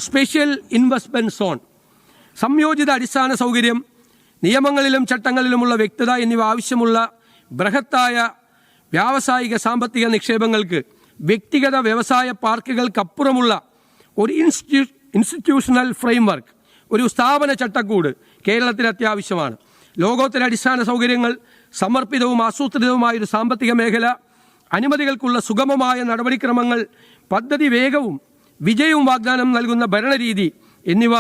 Special investment zone, സംയോജിത അടിസ്ഥാന സൗകര്യം, നിയമങ്ങളിലും ചട്ടങ്ങളിലുമുള്ള വ്യക്തത എന്നിവ ആവശ്യമുള്ള ബൃഹത്തായ വ്യാവസായിക സാമ്പത്തിക നിക്ഷേപങ്ങൾക്ക് വ്യക്തിഗത വ്യവസായ പാർക്കുകൾക്കപ്പുറമുള്ള ഒരു ഇൻസ്റ്റിറ്റ്യൂഷണൽ ഫ്രെയിംവർക്ക്, ഒരു സ്ഥാപന ചട്ടക്കൂട് കേരളത്തിൽ അത്യാവശ്യമാണ്. ലോകോത്തര അടിസ്ഥാന സൗകര്യങ്ങൾ, സമർപ്പിതവും ആസൂത്രിതവുമായൊരു സാമ്പത്തിക മേഖല, അനുമതികൾക്കുള്ള സുഗമമായ നടപടിക്രമങ്ങൾ, പദ്ധതി വേഗവും വിജയവും വാഗ്ദാനം നൽകുന്ന ഭരണരീതി എന്നിവ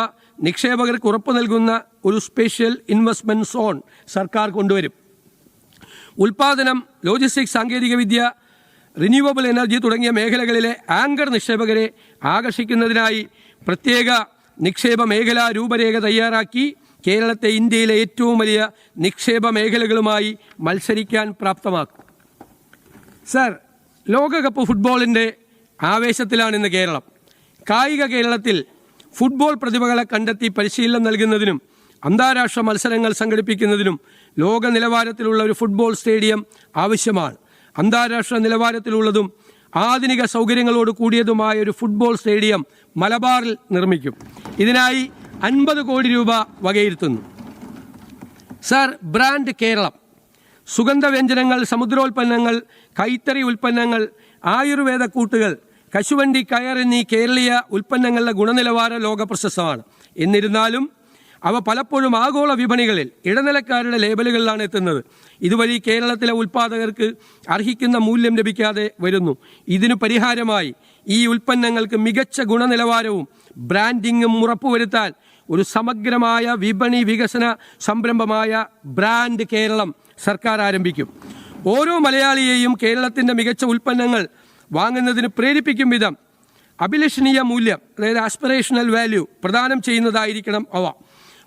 നിക്ഷേപകർക്ക് ഉറപ്പു നൽകുന്ന ഒരു സ്പെഷ്യൽ ഇൻവെസ്റ്റ്മെന്റ് സോൺ സർക്കാർ കൊണ്ടുവരും. ഉൽപാദനം, ലോജിസ്റ്റിക്സ്, സാങ്കേതികവിദ്യ, റിന്യൂവബിൾ എനർജി തുടങ്ങിയ മേഖലകളിലെ ആങ്കർ നിക്ഷേപകരെ ആകർഷിക്കുന്നതിനായി പ്രത്യേക നിക്ഷേപ മേഖലാ രൂപരേഖ തയ്യാറാക്കി കേരളത്തെ ഇന്ത്യയിലെ ഏറ്റവും വലിയ നിക്ഷേപ മേഖലകളുമായി മത്സരിക്കാൻ പ്രാപ്തമാക്കും. സർ, ലോകകപ്പ് ഫുട്ബോളിൻ്റെ ആവേശത്തിലാണ് ഇന്ന് കേരളം. കായിക കേരളത്തിൽ ഫുട്ബോൾ പ്രതിഭകളെ കണ്ടെത്തി പരിശീലനം നൽകുന്നതിനും അന്താരാഷ്ട്ര മത്സരങ്ങൾ സംഘടിപ്പിക്കുന്നതിനും ലോക നിലവാരത്തിലുള്ള ഒരു ഫുട്ബോൾ സ്റ്റേഡിയം ആവശ്യമാണ്. അന്താരാഷ്ട്ര നിലവാരത്തിലുള്ളതും ആധുനിക സൗകര്യങ്ങളോട് കൂടിയതുമായ ഒരു ഫുട്ബോൾ സ്റ്റേഡിയം മലബാറിൽ നിർമ്മിക്കും. ഇതിനായി 50 കോടി രൂപ വകയിരുത്തുന്നു. സർ, ബ്രാൻഡ് കേരളം, സുഗന്ധവ്യഞ്ജനങ്ങൾ, സമുദ്രോൽപ്പന്നങ്ങൾ, കൈത്തറി ഉൽപ്പന്നങ്ങൾ, ആയുർവേദ കൂട്ടുകൾ, കശുവണ്ടി, കയർ എന്നീ കേരളീയ ഉൽപ്പന്നങ്ങളുടെ ഗുണനിലവാരം ലോകപ്രശസ്തമാണ്. എന്നിരുന്നാലും അവ പലപ്പോഴും ആഗോള വിപണികളിൽ ഇടനിലക്കാരുടെ ലേബലുകളിലാണ് എത്തുന്നത്. ഇതുവഴി കേരളത്തിലെ ഉൽപ്പാദകർക്ക് അർഹിക്കുന്ന മൂല്യം ലഭിക്കാതെ വരുന്നു. ഇതിനു പരിഹാരമായി ഈ ഉൽപ്പന്നങ്ങൾക്ക് മികച്ച ഗുണനിലവാരവും ബ്രാൻഡിങ്ങും ഉറപ്പുവരുത്താൻ ഒരു സമഗ്രമായ വിപണി വികസന സംരംഭമായ ബ്രാൻഡ് കേരളം സർക്കാർ ആരംഭിക്കും. ഓരോ മലയാളിയെയും കേരളത്തിൻ്റെ മികച്ച ഉൽപ്പന്നങ്ങൾ വാങ്ങുന്നതിന് പ്രേരിപ്പിക്കും വിധം അഭിലഷണീയ മൂല്യം, അതായത് ആസ്പിറേഷണൽ വാല്യൂ പ്രദാനം ചെയ്യുന്നതായിരിക്കണം അവ.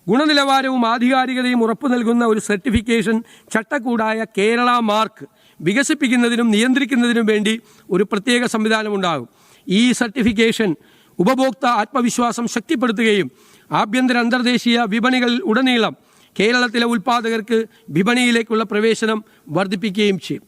ഗുണനിലവാരവും ആധികാരികതയും ഉറപ്പു നൽകുന്ന ഒരു സർട്ടിഫിക്കേഷൻ ചട്ടക്കൂടായ കേരള മാർക്ക് വികസിപ്പിക്കുന്നതിനും നിയന്ത്രിക്കുന്നതിനും വേണ്ടി ഒരു പ്രത്യേക സംവിധാനമുണ്ടാകും. ഈ സർട്ടിഫിക്കേഷൻ ഉപഭോക്തൃ ആത്മവിശ്വാസം ശക്തിപ്പെടുത്തുകയും ആഭ്യന്തര അന്തർദേശീയ വിപണികളിൽ ഉടനീളം കേരളത്തിലെ ഉൽപ്പാദകർക്ക് വിപണിയിലേക്കുള്ള പ്രവേശനം വർദ്ധിപ്പിക്കുകയും ചെയ്യും.